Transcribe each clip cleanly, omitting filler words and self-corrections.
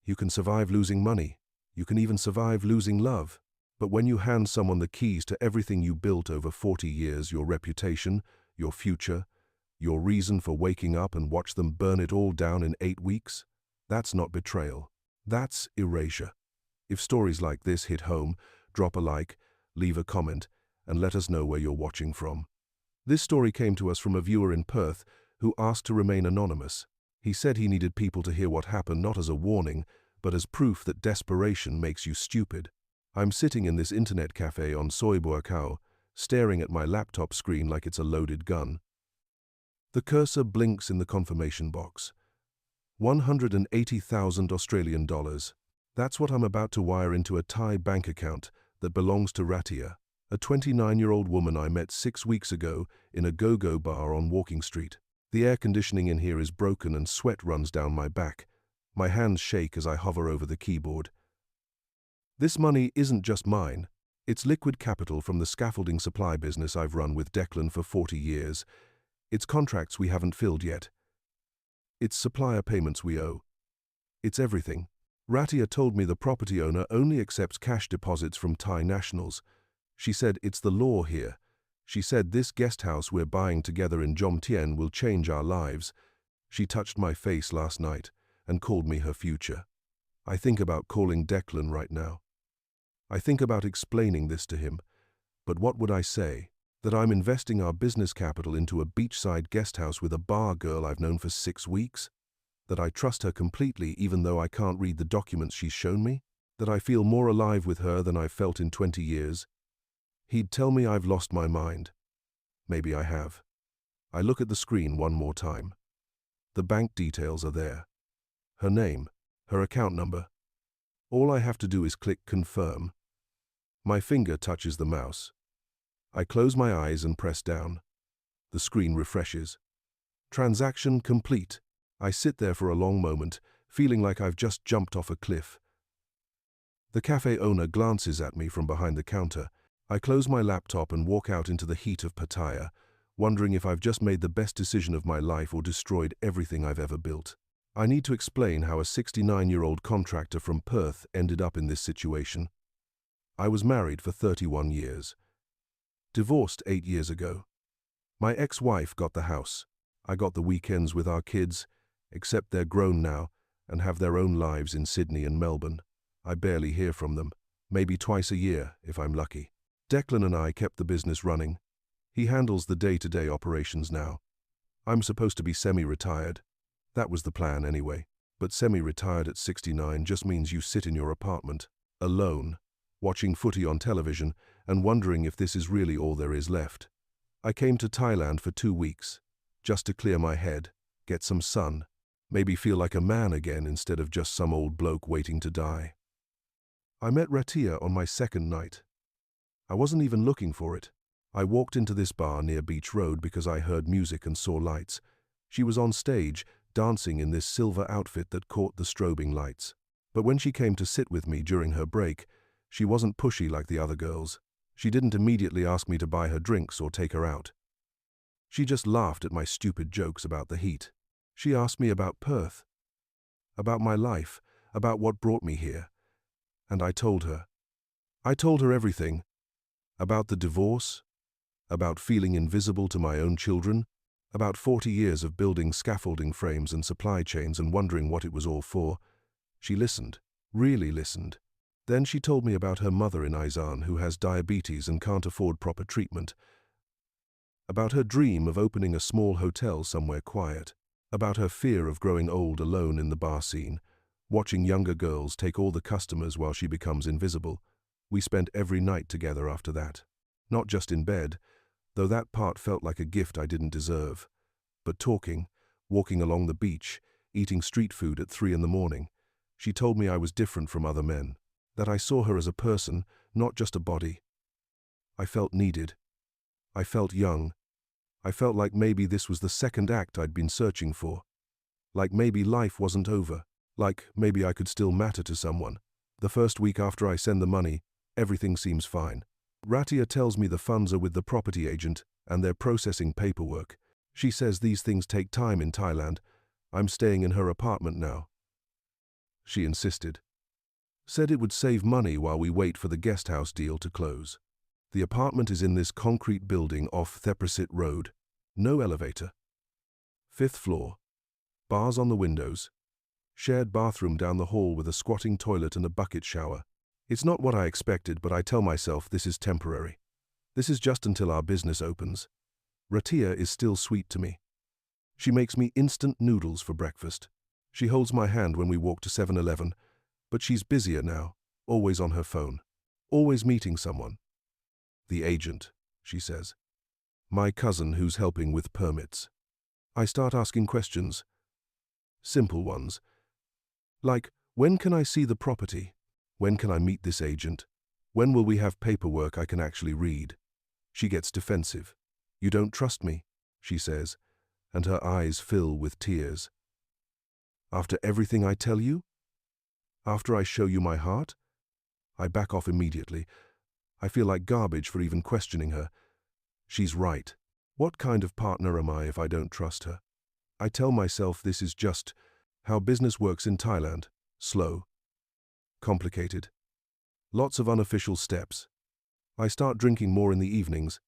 You can survive losing money. You can even survive losing love. But when you hand someone the keys to everything you built over 40 years, your reputation, your future, your reason for waking up, and watch them burn it all down in 8 weeks, that's not betrayal. That's erasure. If stories like this hit home, drop a like, leave a comment, and let us know where you're watching from. This story came to us from a viewer in Perth who asked to remain anonymous. He said he needed people to hear what happened not as a warning, but as proof that desperation makes you stupid. I'm sitting in this internet cafe on Soi Buakau, staring at my laptop screen like it's a loaded gun. The cursor blinks in the confirmation box. 180,000 Australian dollars. That's what I'm about to wire into a Thai bank account that belongs to Rattiya, a 29-year-old woman I met 6 weeks ago in a go-go bar on Walking Street. The air conditioning in here is broken and sweat runs down my back. My hands shake as I hover over the keyboard. This money isn't just mine. It's liquid capital from the scaffolding supply business I've run with Declan for 40 years. It's contracts we haven't filled yet. It's supplier payments we owe. It's everything. Rattiya told me the property owner only accepts cash deposits from Thai nationals. She said it's the law here. She said this guest house we're buying together in Jomtien will change our lives. She touched my face last night and called me her future. I think about calling Declan right now. I think about explaining this to him. But what would I say? That I'm investing our business capital into a beachside guest house with a bar girl I've known for 6 weeks? That I trust her completely even though I can't read the documents she's shown me? That I feel more alive with her than I've felt in 20 years? He'd tell me I've lost my mind. Maybe I have. I look at the screen one more time. The bank details are there. Her name, her account number. All I have to do is click confirm. My finger touches the mouse. I close my eyes and press down. The screen refreshes. Transaction complete. I sit there for a long moment, feeling like I've just jumped off a cliff. The cafe owner glances at me from behind the counter. I close my laptop and walk out into the heat of Pattaya, wondering if I've just made the best decision of my life or destroyed everything I've ever built. I need to explain how a 69-year-old contractor from Perth ended up in this situation. I was married for 31 years. Divorced 8 years ago. My ex-wife got the house. I got the weekends with our kids, except they're grown now and have their own lives in Sydney and Melbourne. I barely hear from them, maybe twice a year if I'm lucky. Declan and I kept the business running. He handles the day-to-day operations now. I'm supposed to be semi-retired. That was the plan anyway. But semi-retired at 69 just means you sit in your apartment, alone, watching footy on television and wondering if this is really all there is left. I came to Thailand for 2 weeks, just to clear my head, get some sun, maybe feel like a man again instead of just some old bloke waiting to die. I met Rattiya on my second night. I wasn't even looking for it. I walked into this bar near Beach Road because I heard music and saw lights. She was on stage, dancing in this silver outfit that caught the strobing lights. But when she came to sit with me during her break, she wasn't pushy like the other girls. She didn't immediately ask me to buy her drinks or take her out. She just laughed at my stupid jokes about the heat. She asked me about Perth, about my life, about what brought me here. And I told her. I told her everything. About the divorce, about feeling invisible to my own children, about 40 years of building scaffolding frames and supply chains and wondering what it was all for. She listened, really listened. Then she told me about her mother in Isan who has diabetes and can't afford proper treatment, about her dream of opening a small hotel somewhere quiet, about her fear of growing old alone in the bar scene, watching younger girls take all the customers while she becomes invisible. We spent every night together after that. Not just in bed, though that part felt like a gift I didn't deserve, but talking, walking along the beach, eating street food at 3 in the morning. She told me I was different from other men, that I saw her as a person, not just a body. I felt needed. I felt young. I felt like maybe this was the second act I'd been searching for. Like maybe life wasn't over. Like maybe I could still matter to someone. The first week after I send the money, everything seems fine. Rattiya tells me the funds are with the property agent and they're processing paperwork. She says these things take time in Thailand. I'm staying in her apartment now. she insisted. Said it would save money while we wait for the guesthouse deal to close. The apartment is in this concrete building off Thepprasit Road. No elevator. 5th floor. Bars on the windows. Shared bathroom down the hall with a squatting toilet and a bucket shower. It's not what I expected, but I tell myself this is temporary. This is just until our business opens. Rattiya is still sweet to me. She makes me instant noodles for breakfast. She holds my hand when we walk to 7-Eleven, but she's busier now, always on her phone, always meeting someone. The agent, she says. My cousin who's helping with permits. I start asking questions. Simple ones. Like, when can I see the property? When can I meet this agent? When will we have paperwork I can actually read? She gets defensive. You don't trust me, she says, and her eyes fill with tears. After everything I tell you? After I show you my heart? I back off immediately. I feel like garbage for even questioning her. She's right. What kind of partner am I if I don't trust her? I tell myself this is just how business works in Thailand. Slow. Complicated. Lots of unofficial steps. I start drinking more in the evenings.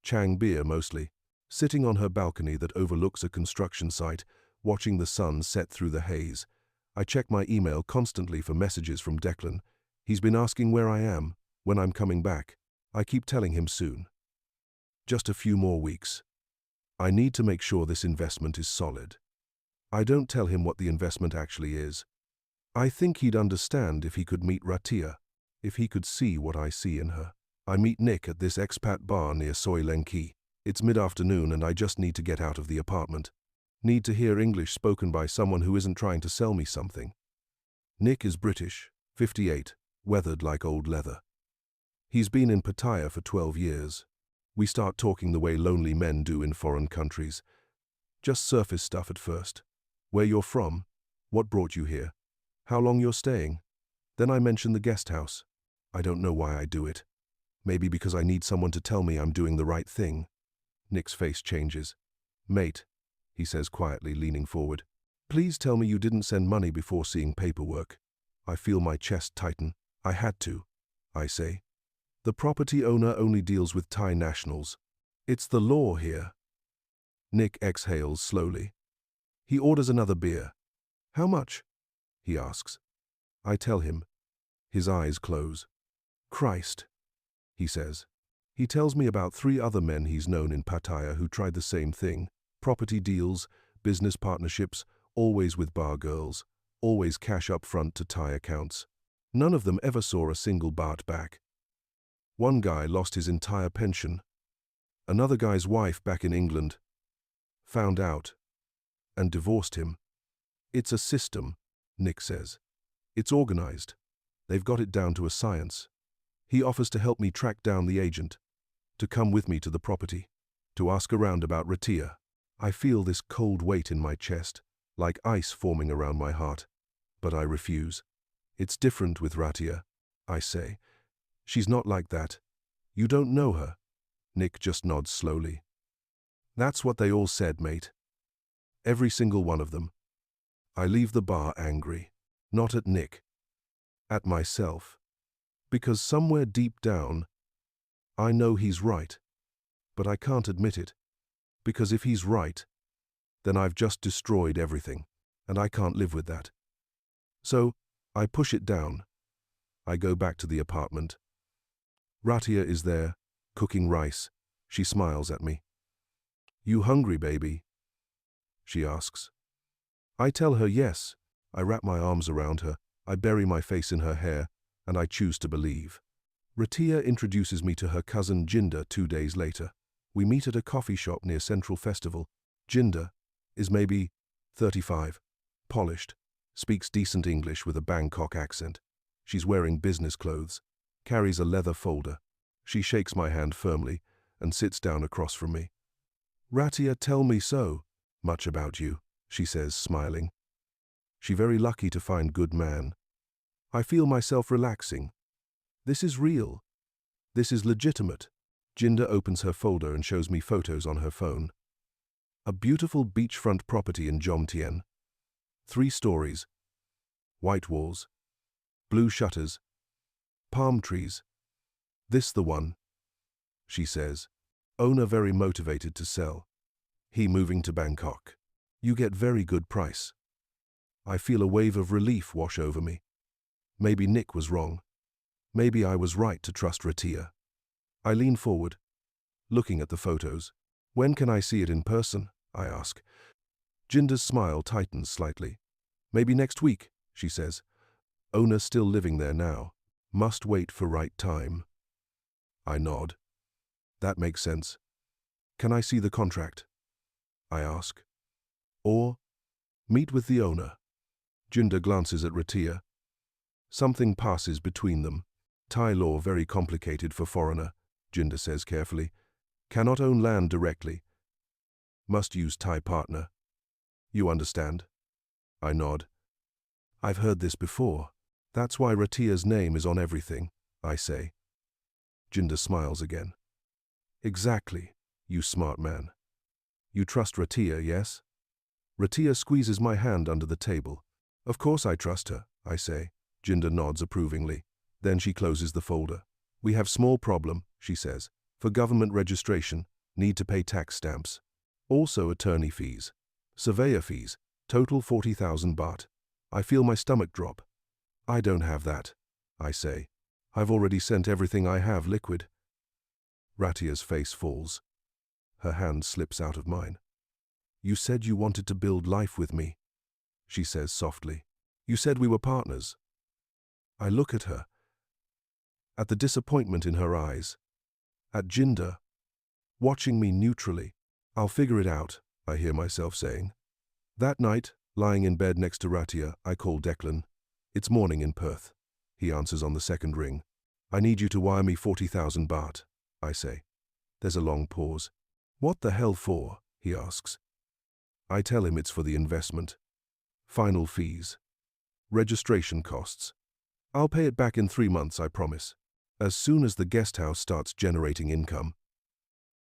Chang beer mostly. Sitting on her balcony that overlooks a construction site, watching the sun set through the haze. I check my email constantly for messages from Declan. He's been asking where I am, when I'm coming back. I keep telling him soon. Just a few more weeks. I need to make sure this investment is solid. I don't tell him what the investment actually is. I think he'd understand if he could meet Rattiya, if he could see what I see in her. I meet Nick at this expat bar near Soi Lenki. It's mid-afternoon and I just need to get out of the apartment. Need to hear English spoken by someone who isn't trying to sell me something. Nick is British, 58, weathered like old leather. He's been in Pattaya for 12 years. We start talking the way lonely men do in foreign countries. Just surface stuff at first. Where you're from, what brought you here, how long you're staying. Then I mention the guest house. I don't know why I do it. Maybe because I need someone to tell me I'm doing the right thing. Nick's face changes. Mate, he says quietly, leaning forward. Please tell me you didn't send money before seeing paperwork. I feel my chest tighten. I had to, I say. The property owner only deals with Thai nationals. It's the law here. Nick exhales slowly. He orders another beer. How much? He asks. I tell him. His eyes close. Christ, he says. He tells me about 3 other men he's known in Pattaya who tried the same thing. Property deals, business partnerships, always with bar girls, always cash up front to Thai accounts. None of them ever saw a single baht back. One guy lost his entire pension. Another guy's wife back in England found out and divorced him. It's a system, Nick says. It's organized. They've got it down to a science. He offers to help me track down the agent, to come with me to the property, to ask around about Rattiya. I feel this cold weight in my chest, like ice forming around my heart. But I refuse. It's different with Rattiya, I say. She's not like that. You don't know her. Nick just nods slowly. That's what they all said, mate. Every single one of them. I leave the bar angry. Not at Nick. At myself. Because somewhere deep down, I know he's right. But I can't admit it. Because if he's right, then I've just destroyed everything, and I can't live with that. So, I push it down. I go back to the apartment. Rattiya is there, cooking rice. She smiles at me. You hungry, baby? She asks. I tell her yes. I wrap my arms around her. I bury my face in her hair, and I choose to believe. Rattiya introduces me to her cousin Jinder 2 days later. We meet at a coffee shop near Central Festival. Jinder is maybe 35, polished, speaks decent English with a Bangkok accent. She's wearing business clothes, carries a leather folder. She shakes my hand firmly and sits down across from me. Rattiya, tell me so much about you, she says, smiling. She very lucky to find good man. I feel myself relaxing. This is real. This is legitimate. Jinder opens her folder and shows me photos on her phone. A beautiful beachfront property in Jomtien. 3 stories. White walls. Blue shutters. Palm trees. This the one, she says. Owner very motivated to sell. He moving to Bangkok. You get very good price. I feel a wave of relief wash over me. Maybe Nick was wrong. Maybe I was right to trust Rattiya. I lean forward, looking at the photos. When can I see it in person? I ask. Jinda's smile tightens slightly. Maybe next week, she says. Owner still living there now. Must wait for right time. I nod. That makes sense. Can I see the contract? I ask. Or meet with the owner. Jinda glances at Rattiya. Something passes between them. Thai law very complicated for foreigner, Jinda says carefully. Cannot own land directly. Must use Thai partner. You understand? I nod. I've heard this before. That's why Rattiya's name is on everything, I say. Jinda smiles again. Exactly, you smart man. You trust Rattiya, yes? Rattiya squeezes my hand under the table. Of course I trust her, I say. Jinda nods approvingly. Then she closes the folder. We have small problem, she says. For government registration, need to pay tax stamps. Also attorney fees. Surveyor fees, total 40,000 baht. I feel my stomach drop. I don't have that, I say. I've already sent everything I have liquid. Rattiya's face falls. Her hand slips out of mine. You said you wanted to build life with me, she says softly. You said we were partners. I look at her, at the disappointment in her eyes, at Jinda, watching me neutrally. I'll figure it out, I hear myself saying. That night, lying in bed next to Rattiya, I call Declan. It's morning in Perth. He answers on the second ring. I need you to wire me 40,000 baht, I say. There's a long pause. What the hell for? He asks. I tell him it's for the investment. Final fees. Registration costs. I'll pay it back in 3 months, I promise. As soon as the guest house starts generating income.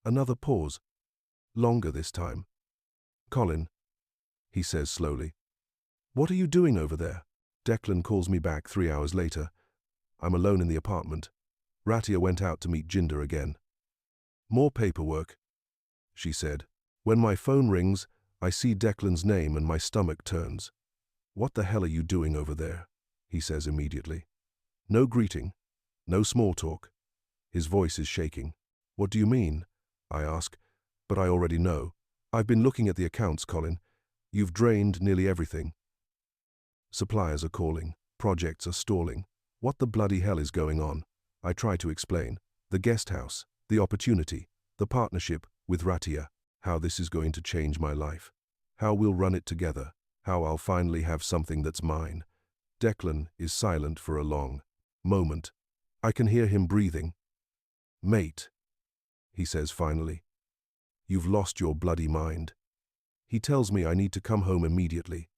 Another pause. Longer this time. Colin, he says slowly. What are you doing over there? Declan calls me back 3 hours later. I'm alone in the apartment. Rattiya went out to meet Jinda again. More paperwork, she said. When my phone rings, I see Declan's name and my stomach turns. What the hell are you doing over there? He says immediately. No greeting, no small talk. His voice is shaking. What do you mean? I ask, but I already know. I've been looking at the accounts, Colin. You've drained nearly everything. Suppliers are calling. Projects are stalling. What the bloody hell is going on? I try to explain. The guest house, the opportunity, the partnership with Rattiya, how this is going to change my life, how we'll run it together, how I'll finally have something that's mine. Declan is silent for a long moment. I can hear him breathing. Mate, he says finally. You've lost your bloody mind. He tells me I need to come home immediately.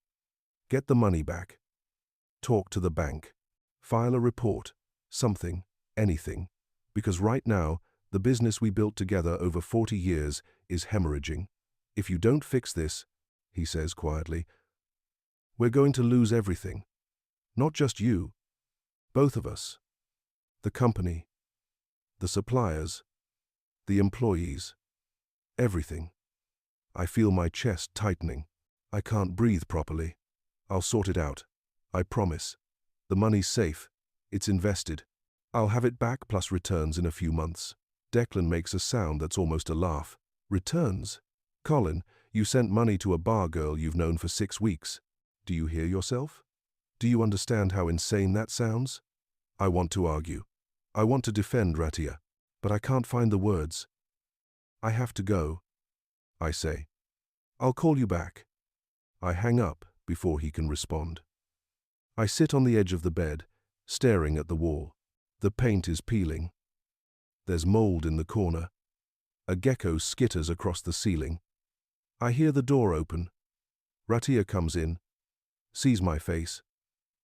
Get the money back. Talk to the bank. File a report. Something. Anything. Because right now, the business we built together over 40 years is hemorrhaging. If you don't fix this, he says quietly, we're going to lose everything. Not just you. Both of us. The company. The suppliers. The employees. Everything. I feel my chest tightening. I can't breathe properly. I'll sort it out. I promise. The money's safe. It's invested. I'll have it back plus returns in a few months. Declan makes a sound that's almost a laugh. Returns? Colin, you sent money to a bar girl you've known for 6 weeks. Do you hear yourself? Do you understand how insane that sounds? I want to argue. I want to defend Rattiya, but I can't find the words. I have to go, I say. I'll call you back. I hang up before he can respond. I sit on the edge of the bed, staring at the wall. The paint is peeling. There's mold in the corner. A gecko skitters across the ceiling. I hear the door open. Rattiya comes in, sees my face.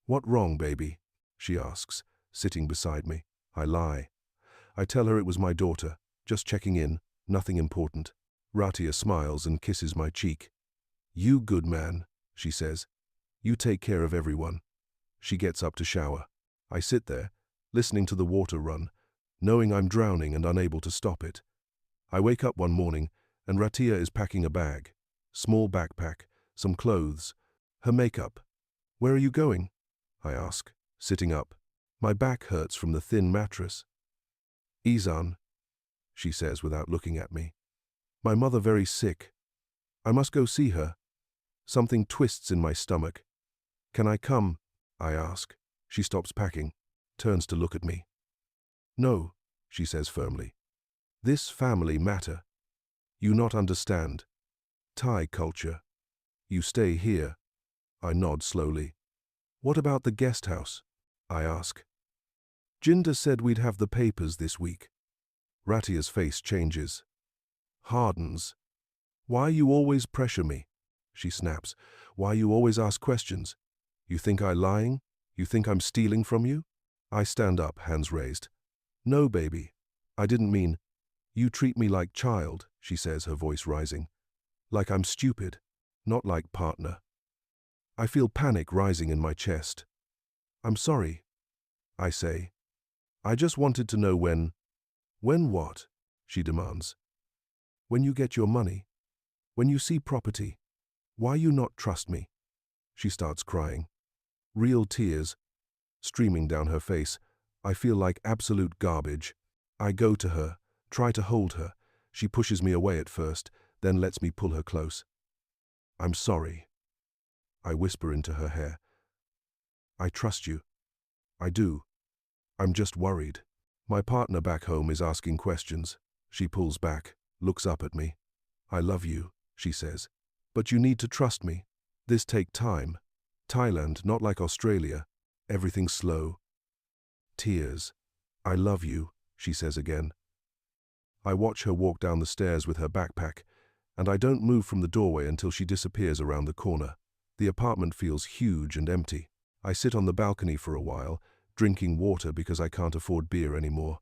What wrong, baby? She asks, sitting beside me. I lie. I tell her it was my daughter, just checking in, nothing important. Rattiya smiles and kisses my cheek. You good man, she says. You take care of everyone. She gets up to shower. I sit there, listening to the water run, knowing I'm drowning and unable to stop it. I wake up one morning, and Rattiya is packing a bag. Small backpack, some clothes, her makeup. "Where are you going?" I ask, sitting up. My back hurts from the thin mattress. "Izan," she says without looking at me. "My mother very sick. I must go see her." Something twists in my stomach. "Can I come?" I ask. She stops packing, turns to look at me. "No," she says firmly. "This family matter. You not understand. Thai culture. You stay here." I nod slowly. "What about the guest house?" I ask. "Jinder said we'd have the papers this week." Rattiya's face changes. Hardens. "Why you always pressure me?" She snaps. "Why you always ask questions? You think I lying? You think I'm stealing from you?" I stand up, hands raised. "No, baby. I didn't mean. You treat me like child," she says, her voice rising. "Like I'm stupid, not like partner." I feel panic rising in my chest. "I'm sorry," I say. "I just wanted to know when." "When what?" she demands. "When you get your money. When you see property. Why you not trust me?" She starts crying. Real tears streaming down her face. I feel like absolute garbage. I go to her, try to hold her. She pushes me away at first, then lets me pull her close. "I'm sorry," I whisper into her hair. "I trust you. I do. I'm just worried." My partner back home is asking questions. She pulls back, looks up at me. "I love you," she says. "But you need to trust me. This take time. Thailand, not like Australia. Everything's slow." Tears. "I love you," she says again. I watch her walk down the stairs with her backpack, and I don't move from the doorway until she disappears around the corner. The apartment feels huge and empty. I sit on the balcony for a while, drinking water because I can't afford beer anymore.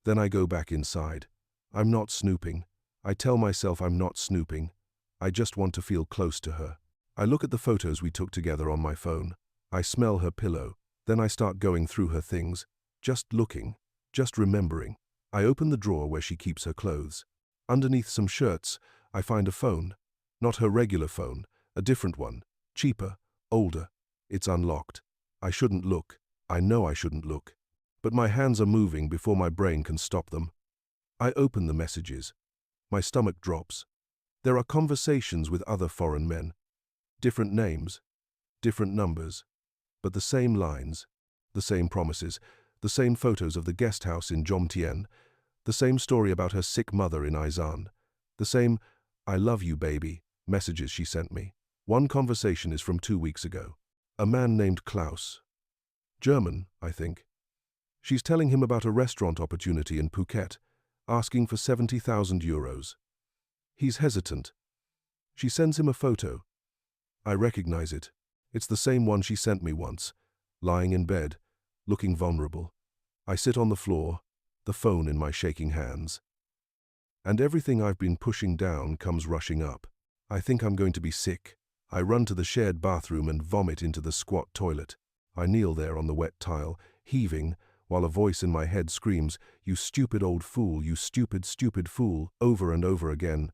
Then I go back inside. I'm not snooping. I tell myself I'm not snooping. I just want to feel close to her. I look at the photos we took together on my phone. I smell her pillow. Then I start going through her things. Just looking. Just remembering. I open the drawer where she keeps her clothes. Underneath some shirts, I find a phone. Not her regular phone. A different one. Cheaper. Older. It's unlocked. I shouldn't look. I know I shouldn't look. But my hands are moving before my brain can stop them. I open the messages. My stomach drops. There are conversations with other foreign men. Different names. Different numbers. But the same lines. The same promises. The same photos of the guest house in Jomtien. The same story about her sick mother in Izan. The same, "I love you, baby," messages she sent me. One conversation is from 2 weeks ago. A man named Klaus. German, I think. She's telling him about a restaurant opportunity in Phuket, asking for 70,000 euros. He's hesitant. She sends him a photo. I recognize it. It's the same one she sent me once, lying in bed, looking vulnerable. I sit on the floor, the phone in my shaking hands. And everything I've been pushing down comes rushing up. I think I'm going to be sick. I run to the shared bathroom and vomit into the squat toilet. I kneel there on the wet tile, heaving, while a voice in my head screams, "You stupid old fool, you stupid, stupid fool," over and over again.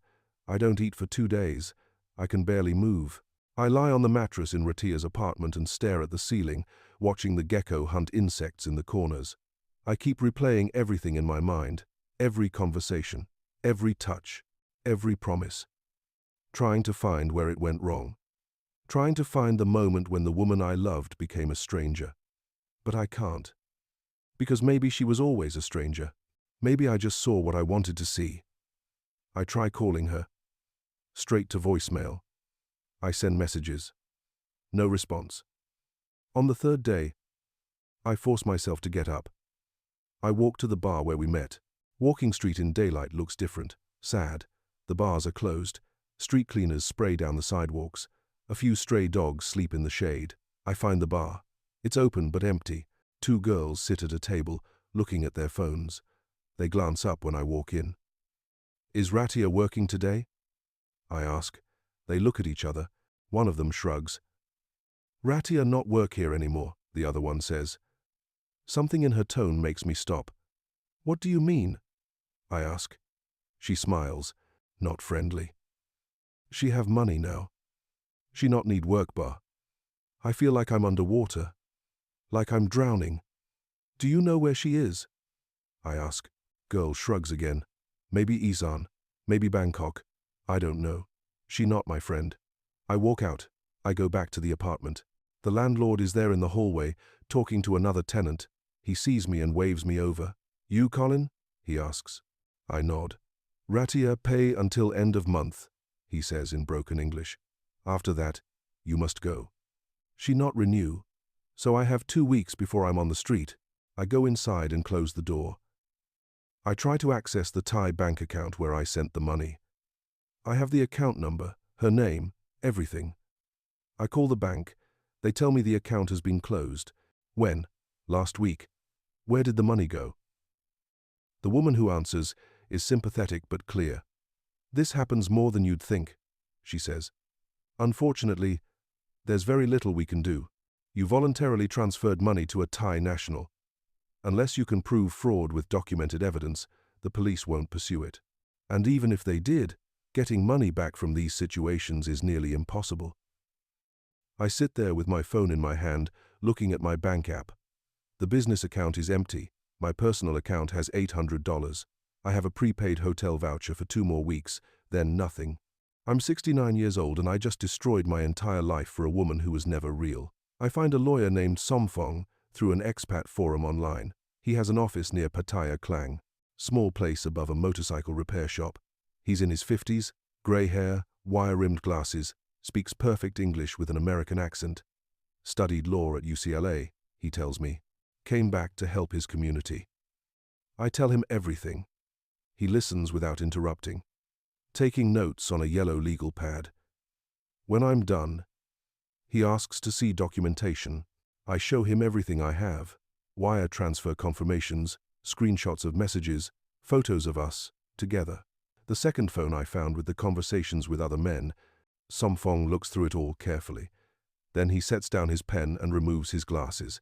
I don't eat for 2 days. I can barely move. I lie on the mattress in Rattiya's apartment and stare at the ceiling, watching the gecko hunt insects in the corners. I keep replaying everything in my mind, every conversation, every touch, every promise. Trying to find where it went wrong. Trying to find the moment when the woman I loved became a stranger. But I can't. Because maybe she was always a stranger. Maybe I just saw what I wanted to see. I try calling her. Straight to voicemail. I send messages. No response. On the 3rd day, I force myself to get up. I walk to the bar where we met. Walking street in daylight looks different, sad. The bars are closed. Street cleaners spray down the sidewalks. A few stray dogs sleep in the shade. I find the bar. It's open but empty. 2 girls sit at a table, looking at their phones. They glance up when I walk in. "Is Rattiya working today?" I ask. They look at each other. One of them shrugs. "Rattiya not work here anymore. the other one says. Something in her tone makes me stop. What do you mean? I ask. She smiles, not friendly. She have money now. She not need work bar. I feel like I'm underwater, like I'm drowning. Do you know where she is? I ask. Girl shrugs again. Maybe Isan, maybe Bangkok. I don't know. She not my friend. I walk out. I go back to the apartment. The landlord is there in the hallway, talking to another tenant. He sees me and waves me over. You, Colin? He asks. I nod. Rattiya, pay until end of month, he says in broken English. After that, you must go. She not renew, so I have 2 weeks before I'm on the street. I go inside and close the door. I try to access the Thai bank account where I sent the money. I have the account number, her name, everything. I call the bank. They tell me the account has been closed. When? Last week. Where did the money go? The woman who answers is sympathetic but clear. This happens more than you'd think, she says. Unfortunately, there's very little we can do. You voluntarily transferred money to a Thai national. Unless you can prove fraud with documented evidence, the police won't pursue it. And even if they did, getting money back from these situations is nearly impossible. I sit there with my phone in my hand, looking at my bank app. The business account is empty. My personal account has $800. I have a prepaid hotel voucher for 2 more weeks, then nothing. I'm 69 years old and I just destroyed my entire life for a woman who was never real. I find a lawyer named Somphong through an expat forum online. He has an office near Pattaya, Klang, small place above a motorcycle repair shop. He's in his 50s, grey hair, wire-rimmed glasses, speaks perfect English with an American accent. Studied law at UCLA, he tells me. Came back to help his community. I tell him everything. He listens without interrupting, taking notes on a yellow legal pad. When I'm done, he asks to see documentation. I show him everything I have. Wire transfer confirmations, screenshots of messages, photos of us, together. The second phone I found with the conversations with other men. Somphong looks through it all carefully. Then he sets down his pen and removes his glasses.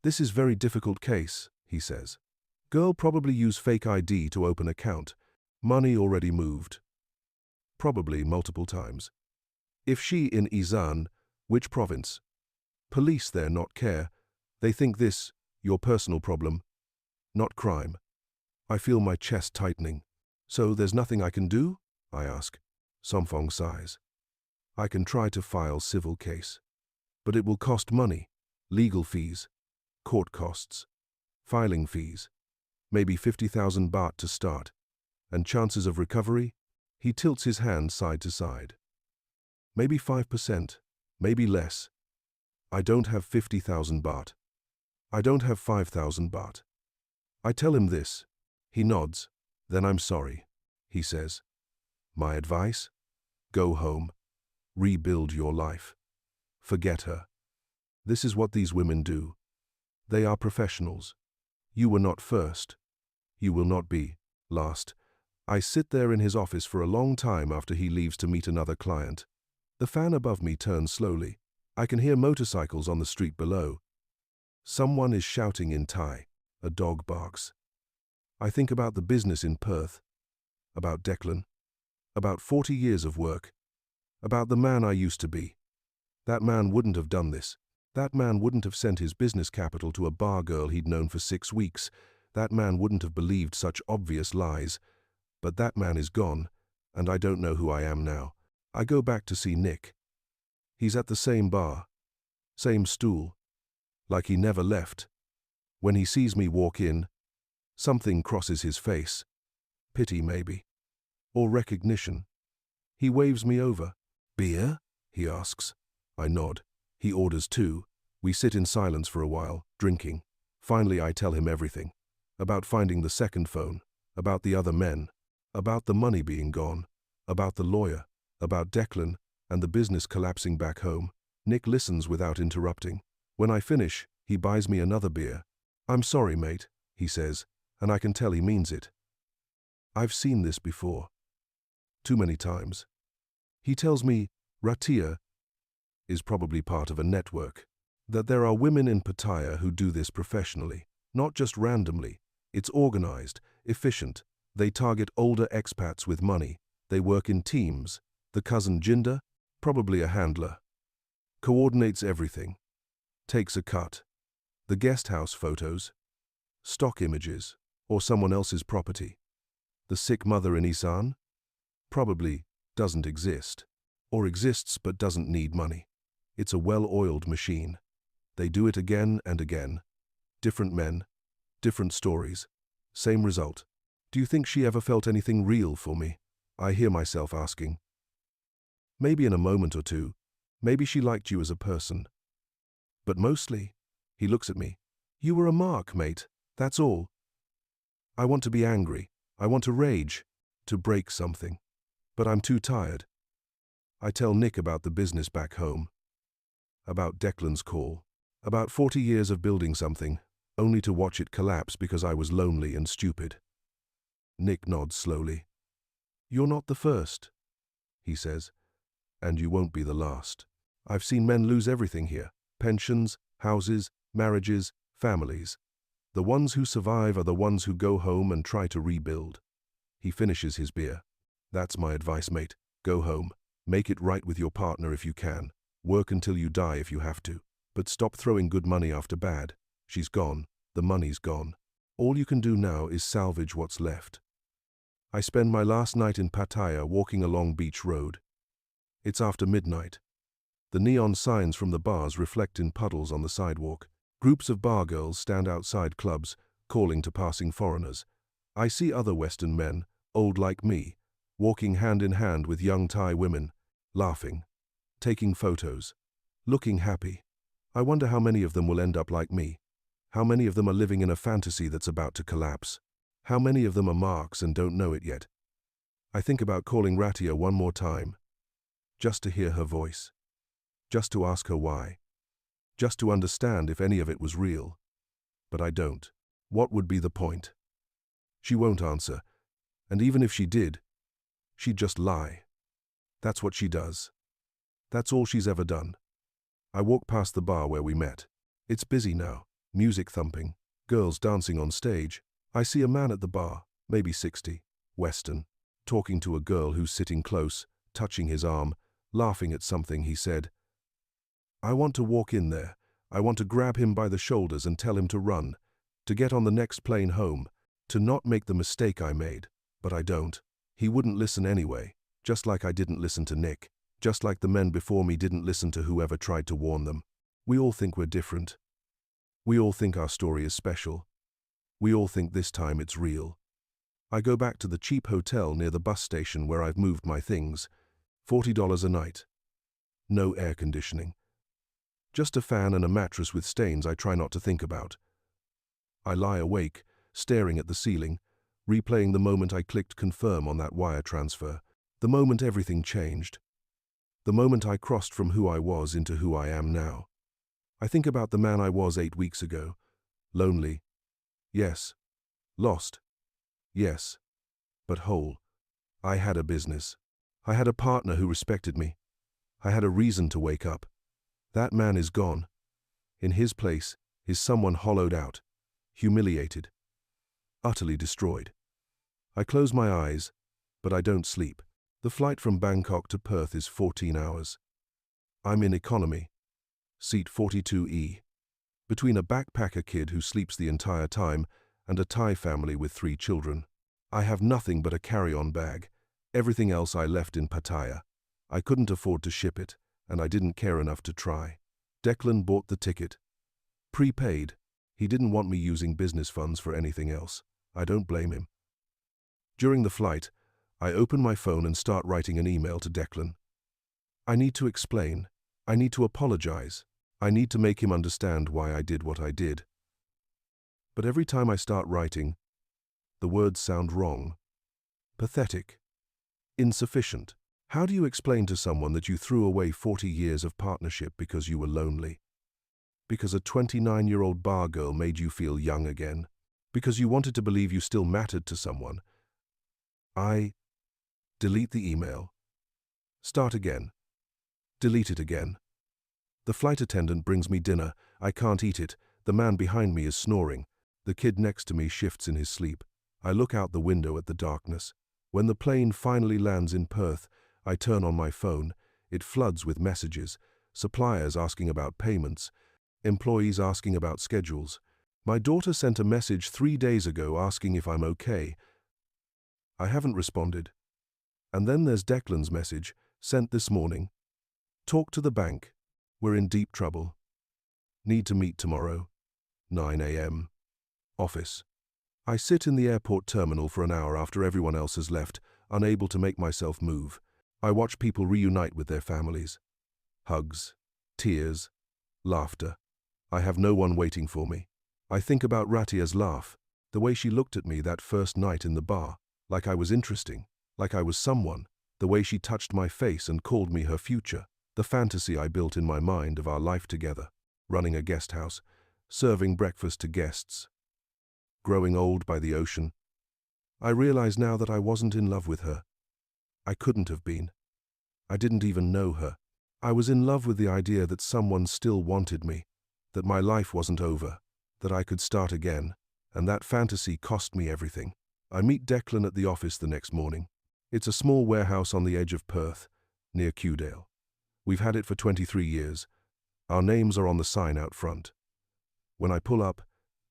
This is very difficult case, he says. Girl probably use fake ID to open account. Money already moved. Probably multiple times. If she in Isan, which province? Police there not care. They think this, your personal problem, not crime. I feel my chest tightening. So there's nothing I can do? I ask. Somphong sighs. I can try to file civil case. But it will cost money. Legal fees, court costs, filing fees, maybe 50,000 baht to start. And chances of recovery? He tilts his hand side to side. Maybe 5%, maybe less. I don't have 50,000 baht. I don't have 5,000 baht. I tell him this. He nods. Then I'm sorry, he says. My advice? Go home. Rebuild your life. Forget her. This is what these women do. They are professionals. You were not first. You will not be last. I sit there in his office for a long time after he leaves to meet another client. The fan above me turns slowly. I can hear motorcycles on the street below. Someone is shouting in Thai. A dog barks. I think about the business in Perth, about Declan, about 40 years of work, about the man I used to be. That man wouldn't have done this. That man wouldn't have sent his business capital to a bar girl he'd known for 6 weeks. That man wouldn't have believed such obvious lies. But that man is gone, and I don't know who I am now. I go back to see Nick. He's at the same bar, same stool, like he never left. When he sees me walk in, something crosses his face. Pity maybe. Or recognition. He waves me over. Beer? He asks. I nod. He orders 2. We sit in silence for a while, drinking. Finally I tell him everything. About finding the second phone. About the other men. About the money being gone. About the lawyer. About Declan, and the business collapsing back home. Nick listens without interrupting. When I finish, he buys me another beer. I'm sorry, mate, he says, and I can tell he means it. I've seen this before. Too many times. He tells me Rattiya is probably part of a network. That there are women in Pattaya who do this professionally, not just randomly. It's organized, efficient. They target older expats with money. They work in teams. The cousin Jinder, probably a handler, coordinates everything, takes a cut. The guest house photos, stock images, or someone else's property. The sick mother in Isan, probably doesn't exist, or exists but doesn't need money. It's a well-oiled machine. They do it again and again. Different men, different stories, same result. Do you think she ever felt anything real for me? I hear myself asking. Maybe in a moment or two, maybe she liked you as a person. But mostly, he looks at me. You were a mark, mate, that's all. I want to be angry, I want to rage, to break something. But I'm too tired. I tell Nick about the business back home, about Declan's call, about 40 years of building something, only to watch it collapse because I was lonely and stupid. Nick nods slowly. You're not the first, he says, and you won't be the last. I've seen men lose everything here, pensions, houses, marriages, families. The ones who survive are the ones who go home and try to rebuild. He finishes his beer. That's my advice, mate. Go home. Make it right with your partner if you can. Work until you die if you have to. But stop throwing good money after bad. She's gone. The money's gone. All you can do now is salvage what's left. I spend my last night in Pattaya walking along Beach Road. It's after midnight. The neon signs from the bars reflect in puddles on the sidewalk. Groups of bar girls stand outside clubs, calling to passing foreigners. I see other Western men, old like me, walking hand in hand with young Thai women, laughing, taking photos, looking happy. I wonder how many of them will end up like me. How many of them are living in a fantasy that's about to collapse. How many of them are marks and don't know it yet. I think about calling Rattiya one more time, just to hear her voice, just to ask her why, just to understand if any of it was real. But I don't. What would be the point? She won't answer, and even if she did, she'd just lie. That's what she does. That's all she's ever done. I walk past the bar where we met. It's busy now, music thumping, girls dancing on stage. I see a man at the bar, maybe 60, Western, talking to a girl who's sitting close, touching his arm, laughing at something he said. I want to walk in there. I want to grab him by the shoulders and tell him to run, to get on the next plane home, to not make the mistake I made. But I don't. He wouldn't listen anyway, just like I didn't listen to Nick, just like the men before me didn't listen to whoever tried to warn them. We all think we're different. We all think our story is special. We all think this time it's real. I go back to the cheap hotel near the bus station where I've moved my things. $40 a night. No air conditioning. Just a fan and a mattress with stains I try not to think about. I lie awake, staring at the ceiling, replaying the moment I clicked confirm on that wire transfer, the moment everything changed, the moment I crossed from who I was into who I am now. I think about the man I was 8 weeks ago, lonely, yes, lost, yes, but whole. I had a business. I had a partner who respected me. I had a reason to wake up. That man is gone. In his place is someone hollowed out, humiliated, utterly destroyed. I close my eyes, but I don't sleep. The flight from Bangkok to Perth is 14 hours. I'm in economy, seat 42E, between a backpacker kid who sleeps the entire time and a Thai family with 3 children. I have nothing but a carry-on bag. Everything else I left in Pattaya. I couldn't afford to ship it, and I didn't care enough to try. Declan bought the ticket. Prepaid. He didn't want me using business funds for anything else. I don't blame him. During the flight, I open my phone and start writing an email to Declan. I need to explain. I need to apologize. I need to make him understand why I did what I did. But every time I start writing, the words sound wrong. Pathetic. Insufficient. How do you explain to someone that you threw away 40 years of partnership because you were lonely? Because a 29-year-old bar girl made you feel young again? Because you wanted to believe you still mattered to someone? I delete the email. Start again. Delete it again. The flight attendant brings me dinner. I can't eat it. The man behind me is snoring. The kid next to me shifts in his sleep. I look out the window at the darkness. When the plane finally lands in Perth, I turn on my phone. It floods with messages. Suppliers asking about payments. Employees asking about schedules. My daughter sent a message 3 days ago asking if I'm okay. I haven't responded. And then there's Declan's message, sent this morning. Talk to the bank. We're in deep trouble. Need to meet tomorrow. 9 a.m. Office. I sit in the airport terminal for an hour after everyone else has left, unable to make myself move. I watch people reunite with their families. Hugs, tears, laughter. I have no one waiting for me. I think about Rattiya's laugh, the way she looked at me that first night in the bar, like I was interesting, like I was someone, the way she touched my face and called me her future, the fantasy I built in my mind of our life together, running a guest house, serving breakfast to guests, growing old by the ocean. I realize now that I wasn't in love with her. I couldn't have been. I didn't even know her. I was in love with the idea that someone still wanted me, that my life wasn't over, that I could start again, and that fantasy cost me everything. I meet Declan at the office the next morning. It's a small warehouse on the edge of Perth, near Kewdale. We've had it for 23 years. Our names are on the sign out front. When I pull up,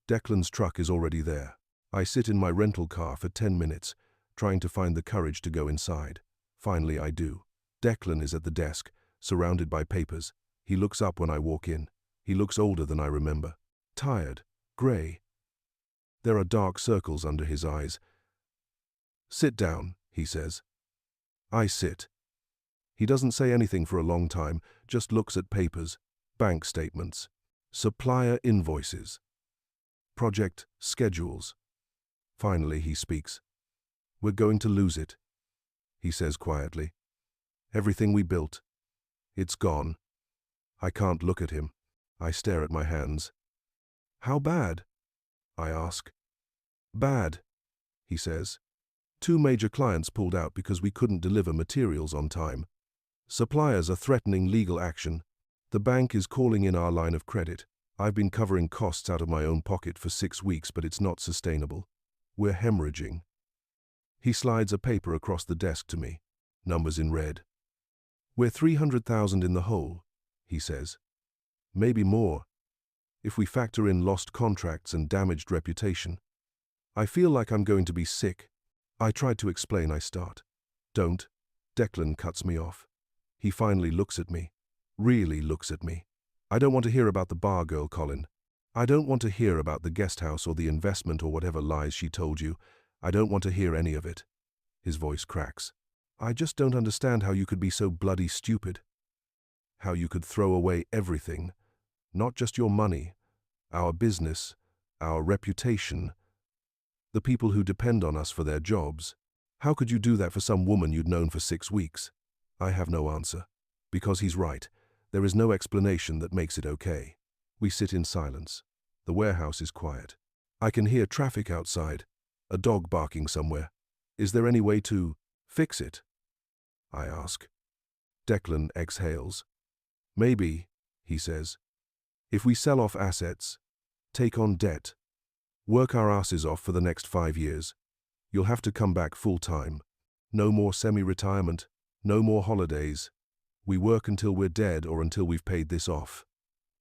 Declan's truck is already there. I sit in my rental car for 10 minutes, trying to find the courage to go inside. Finally, I do. Declan is at the desk, surrounded by papers. He looks up when I walk in. He looks older than I remember. Tired, grey. There are dark circles under his eyes. Sit down, he says. I sit. He doesn't say anything for a long time, just looks at papers, bank statements, supplier invoices, project schedules. Finally, he speaks. We're going to lose it, he says quietly. Everything we built, it's gone. I can't look at him. I stare at my hands. How bad? I ask. Bad, he says. 2 major clients pulled out because we couldn't deliver materials on time. Suppliers are threatening legal action. The bank is calling in our line of credit. I've been covering costs out of my own pocket for 6 weeks, but it's not sustainable. We're hemorrhaging. He slides a paper across the desk to me, numbers in red. We're 300,000 in the hole, he says. Maybe more, if we factor in lost contracts and damaged reputation. I feel like I'm going to be sick. I tried to explain. I start. Don't. Declan cuts me off. He finally looks at me. Really looks at me. I don't want to hear about the bar girl, Colin. I don't want to hear about the guest house or the investment or whatever lies she told you. I don't want to hear any of it. His voice cracks. I just don't understand how you could be so bloody stupid. How you could throw away everything. Not just your money, our business, our reputation, the people who depend on us for their jobs. How could you do that for some woman you'd known for 6 weeks? I have no answer. Because he's right. There is no explanation that makes it okay. We sit in silence. The warehouse is quiet. I can hear traffic outside, a dog barking somewhere. Is there any way to fix it? I ask. Declan exhales. Maybe, he says. If we sell off assets, take on debt, work our asses off for the next 5 years, you'll have to come back full-time. No more semi-retirement, no more holidays. We work until we're dead or until we've paid this off.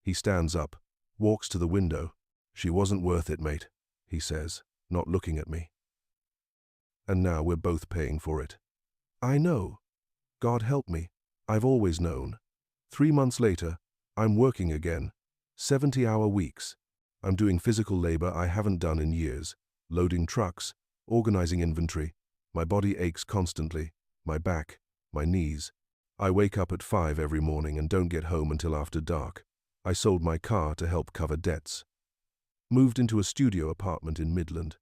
He stands up, walks to the window. She wasn't worth it, mate, he says, not looking at me. And now we're both paying for it. I know. God help me. I've always known. 3 months later, I'm working again. 70-hour weeks. I'm doing physical labor I haven't done in years. Loading trucks, organizing inventory. My body aches constantly. My back, my knees. I wake up at 5 every morning and don't get home until after dark. I sold my car to help cover debts. Moved into a studio apartment in Midland.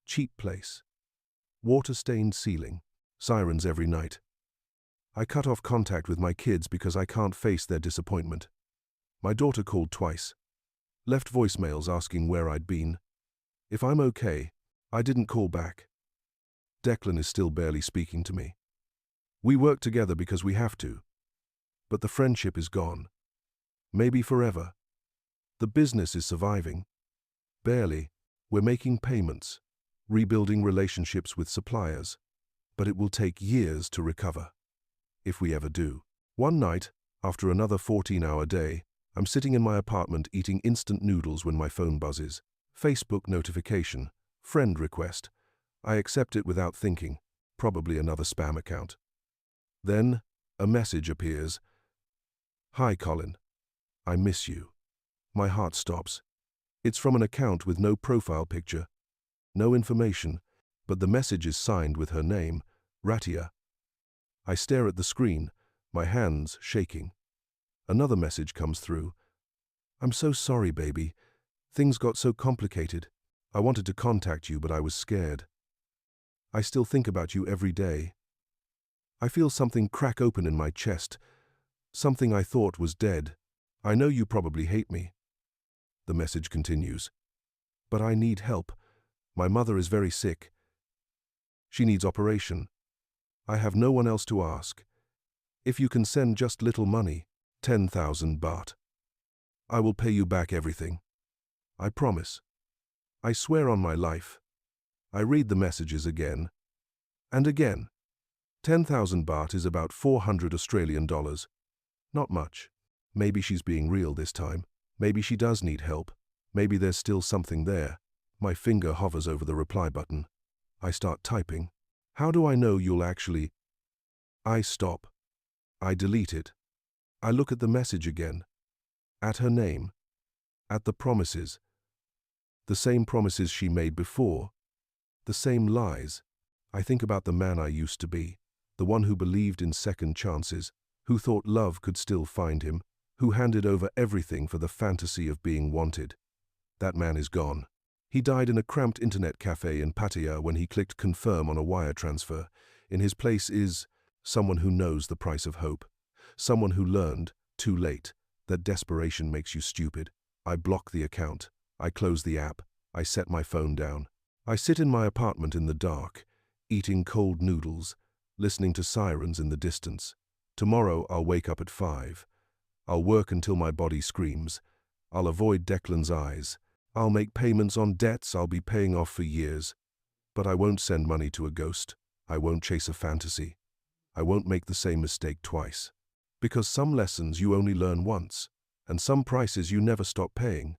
Cheap place. Water-stained ceiling. Sirens every night. I cut off contact with my kids because I can't face their disappointment. My daughter called twice. Left voicemails asking where I'd been. If I'm okay, I didn't call back. Declan is still barely speaking to me. We work together because we have to. But the friendship is gone. maybe forever. The business is surviving. Barely. We're making payments, rebuilding relationships with suppliers, but it will take years to recover, if we ever do. One night, after another 14-hour day, I'm sitting in my apartment eating instant noodles when my phone buzzes. Facebook notification, friend request. I accept it without thinking, probably another spam account. Then, a message appears. Hi Colin, I miss you. My heart stops. It's from an account with no profile picture, no information, but the message is signed with her name, Rattiya. I stare at the screen, my hands shaking. Another message comes through. I'm so sorry, baby. Things got so complicated. I wanted to contact you, but I was scared. I still think about you every day. I feel something crack open in my chest, something I thought was dead. I know you probably hate me. The message continues. But I need help. My mother is very sick. She needs operation. I have no one else to ask. If you can send just little money, 10,000 baht. I will pay you back everything. I promise. I swear on my life. I read the messages again. And again. 10,000 baht is about 400 Australian dollars. Not much. Maybe she's being real this time. Maybe she does need help. Maybe there's still something there. My finger hovers over the reply button. I start typing. How do I know you'll actually... I stop. I delete it. I look at the message again. At her name. At the promises. The same promises she made before. The same lies. I think about the man I used to be. The one who believed in second chances. Who thought love could still find him. Who handed over everything for the fantasy of being wanted. That man is gone. He died in a cramped internet cafe in Pattaya when he clicked confirm on a wire transfer. In his place is someone who knows the price of hope. Someone who learned, too late, that desperation makes you stupid. I block the account. I close the app. I set my phone down. I sit in my apartment in the dark, eating cold noodles, listening to sirens in the distance. Tomorrow I'll wake up at 5. I'll work until my body screams. I'll avoid Declan's eyes. I'll make payments on debts I'll be paying off for years. But I won't send money to a ghost. I won't chase a fantasy. I won't make the same mistake twice. Because some lessons you only learn once, and some prices you never stop paying.